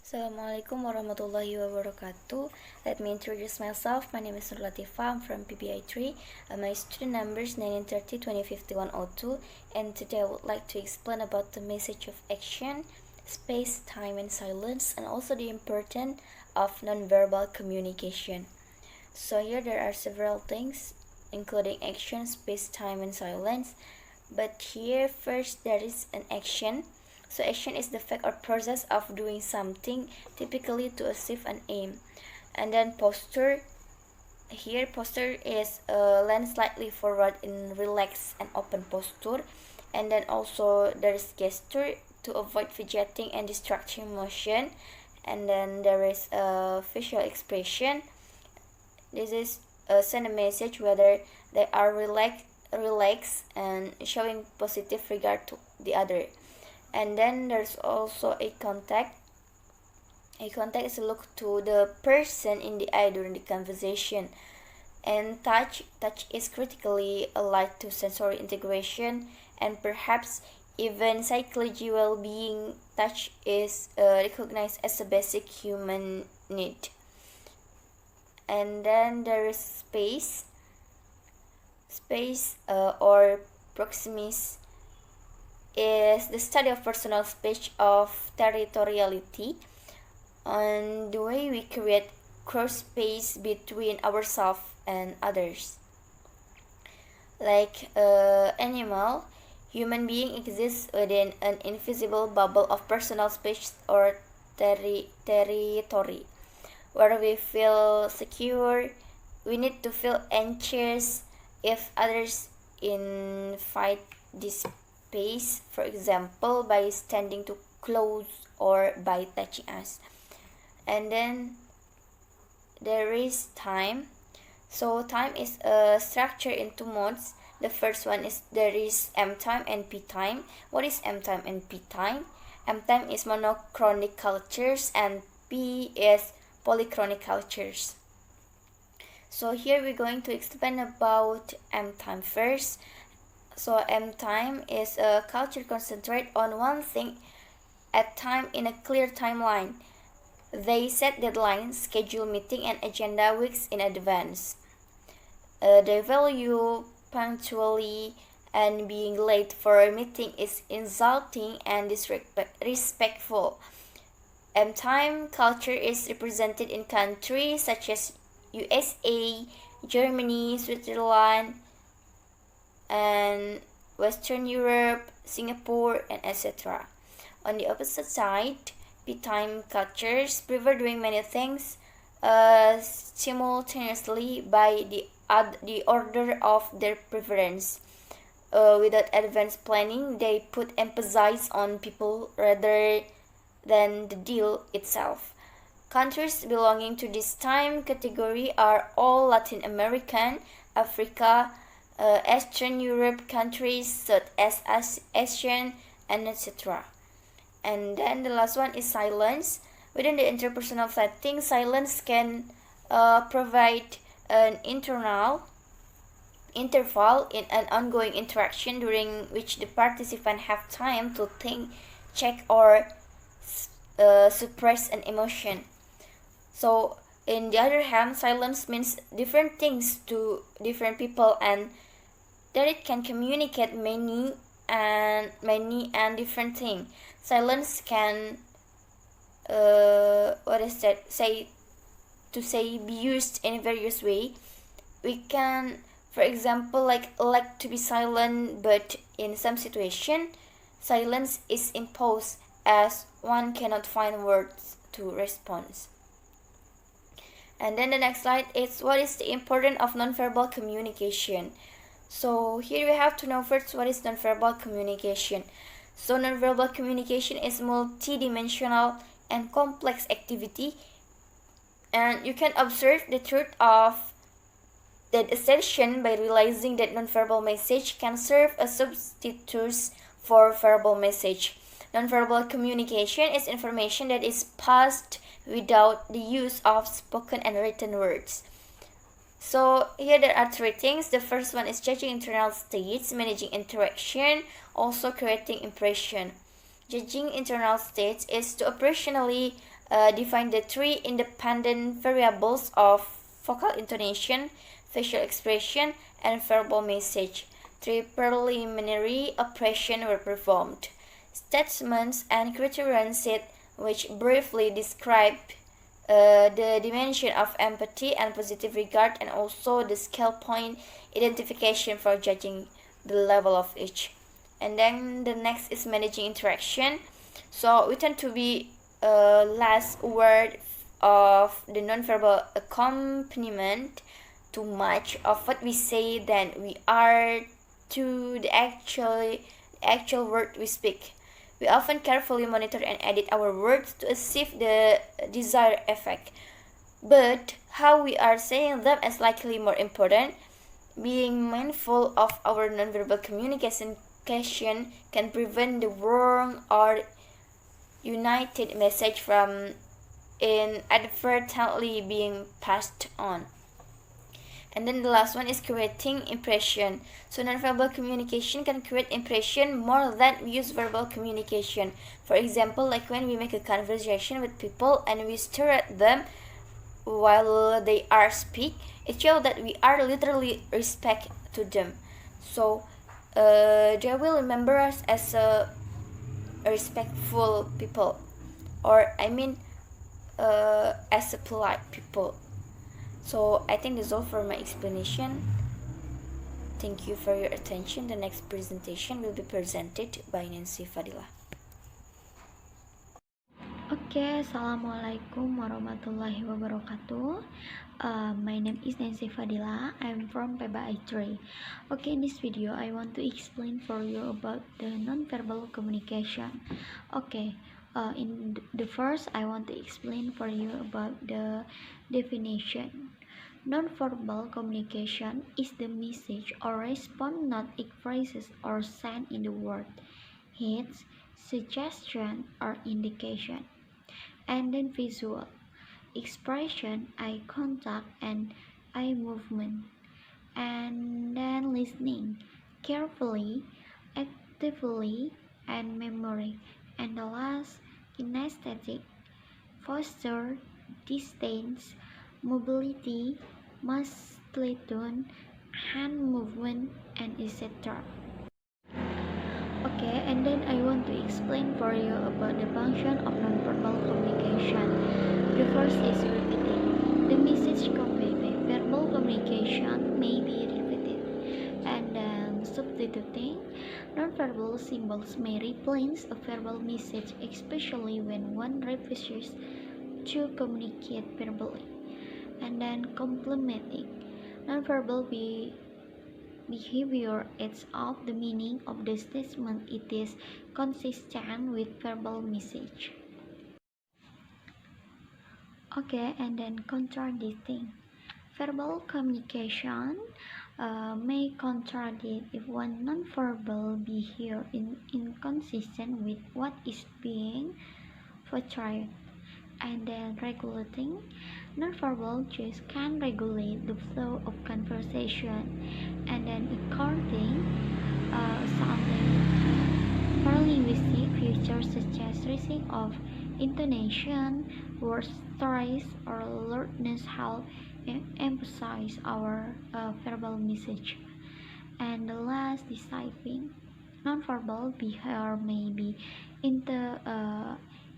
Assalamualaikum warahmatullahi wabarakatuh. Let me introduce myself. My name is Nur Latifah. I'm from PBI 3. My student number is 1930-2050-102. And today I would like to explain about the message of action, space, time, and silence, and also the importance of nonverbal communication. So here there are several things, including action, space, time, and silence. But here first there is an action. So action is the fact or process of doing something, typically to achieve an aim. And then posture. Here posture is lean slightly forward in relaxed and open posture. And then also there is gesture to avoid fidgeting and distracting motion. And then there is facial expression. This is send a message whether they are relaxed and showing positive regard to the other. And then there's also eye contact. Eye contact is a look to the person in the eye during the conversation. And touch is critically allied to sensory integration and perhaps even psychology well-being. Touch is recognized as a basic human need. And then there is space. Space or proximis is the study of personal space of territoriality and the way we create cross space between ourselves and others. Like animal, human being exists within an invisible bubble of personal space or territory. Where we feel secure, we need to feel anxious if others invite this space, for example, by standing too close or by touching us. And then there is time. So time is structured into modes. The first one is there is M time and P time. What is M time and P time? M time is monochronic cultures and P is polychronic cultures. So here we're going to explain about M time first. So M time is a culture concentrate on one thing at time in a clear timeline. They set deadlines, schedule meeting and agenda weeks in advance. They value punctuality and being late for a meeting is insulting and disrespectful. M time culture is represented in countries such as USA, Germany, Switzerland, and Western Europe, Singapore, and etc. On the opposite side, P-time cultures prefer doing many things simultaneously by the order of their preference. Without advanced planning, they put emphasis on people rather than the deal itself. Countries belonging to this time category are all Latin American, Africa, Eastern Europe countries, Southeast Asian, and etc. And then the last one is silence. Within the interpersonal setting, silence can provide an interval in an ongoing interaction during which the participant have time to think, check, or suppress an emotion. So in the other hand, silence means different things to different people and that it can communicate many and different things. Silence can be used in various way. We can, for example, like to be silent, but in some situation, silence is imposed as one cannot find words to respond. And then the next slide is what is the importance of nonverbal communication. So here we have to know first what is nonverbal communication. So nonverbal communication is multidimensional and complex activity, and you can observe the truth of that assertion by realizing that nonverbal message can serve as substitutes for verbal message. Nonverbal communication is information that is passed without the use of spoken and written words. So here there are three things. The first one is judging internal states, managing interaction, also creating impression. Judging internal states is to operationally Define the three independent variables of vocal intonation, facial expression, and verbal message. Three preliminary operations were performed. Statements and criterion set, which briefly describe the dimension of empathy and positive regard, and also the scale point identification for judging the level of each. And then the next is managing interaction. So we tend to be last word of the nonverbal accompaniment too much of what we say than we are to the actual word we speak. We often carefully monitor and edit our words to achieve the desired effect. But how we are saying them is likely more important. Being mindful of our nonverbal communication can prevent the wrong or united message from inadvertently being passed on. And then the last one is creating impression. So nonverbal communication can create impression more than we use verbal communication. For example, like when we make a conversation with people and we stare at them while they are speak, it shows that we are literally respect to them. So they will remember us as a respectful people, or as a polite people. So I think that's all for my explanation. Thank you for your attention. The next presentation will be presented by Nancy Fadila. Okay, Assalamualaikum warahmatullahi wabarakatuh. My name is Nancy Fadila. I'm from PBI3. Okay, in this video, I want to explain for you about the nonverbal communication. Okay, in the first, I want to explain for you about the definition. Nonverbal communication is the message or response not expressed or sent in the word, hints, suggestion, or indication. And then visual expression, eye contact and eye movement. And then listening carefully, actively, and memory. And the last, kinesthetic, posture, distance, mobility, musculature, hand movement, and etc. Okay, and then I want to explain for you about the function of nonverbal communication. The first is repeating. The message conveyed by verbal communication may be repeated. And then substituting. Nonverbal symbols may replace a verbal message, especially when one refuses to communicate verbally. And then complementing. Nonverbal behavior adds up the meaning of the statement. It is consistent with verbal message. Okay, and then contradicting. Verbal communication may contradict if one nonverbal behavior is inconsistent with what is being portrayed. And then regulating. Nonverbal cues can regulate the flow of conversation. And then according something for linguistic features such as raising of intonation, word stress, or alertness help emphasize our verbal message. And the last, deciphering. Nonverbal behavior may be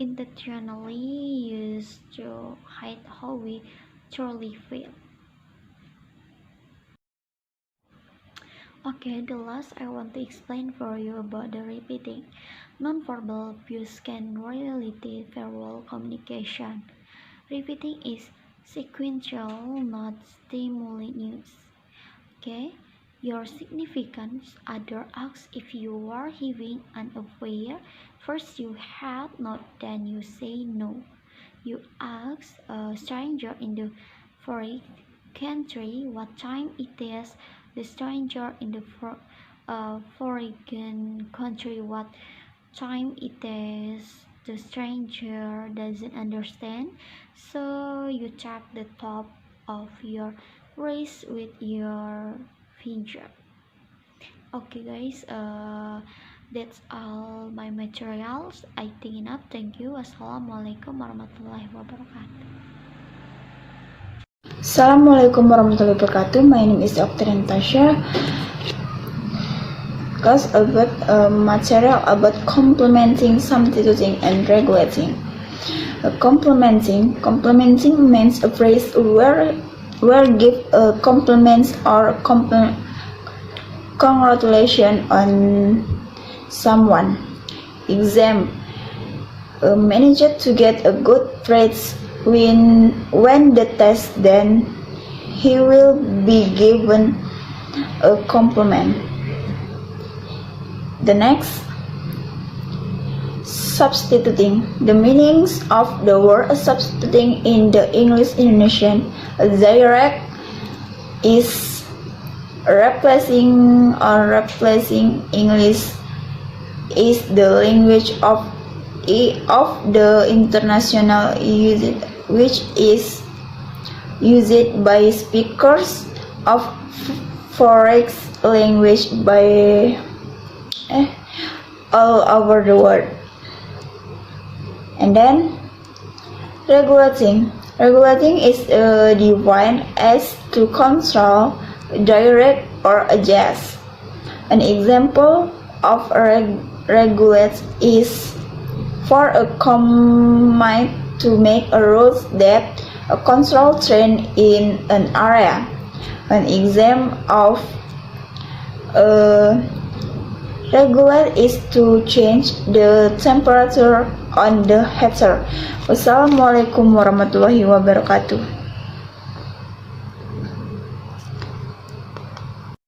intentionally used to hide how we truly feel. Okay, the last I want to explain for you about the repeating. Nonverbal cues can relate verbal communication. Repeating is sequential, not stimultaneous. Okay, your significant other asks if you are having an affair. First you have not, then you say no. You ask a stranger in the foreign country what time it is. The stranger in the foreign country what time it is. The stranger doesn't understand, so you tap the top of your wrist with your finger. Okay guys, That's all my materials. I think enough. Thank you. Wassalamualaikum warahmatullahi wabarakatuh. Assalamualaikum warahmatullahi wabarakatuh. My name is Dr. Natasha. Because about material about complementing, substituting, and regulating. Complementing means a phrase where give compliments or congratulation on someone. Example: a manager to get a good praise when the test, then he will be given a compliment. The next, substituting. The meanings of the word substituting in the English Indonesian dialect is replacing English is the language of the international usage, which is used by speakers of foreign language by all over the world. And then regulating is defined as to control, direct, or adjust. An example of regulate is for a command to make a rules that control trend in an area. An example of regulate is to change the temperature on the heater. Wassalamualaikum warahmatullahi wabarakatuh.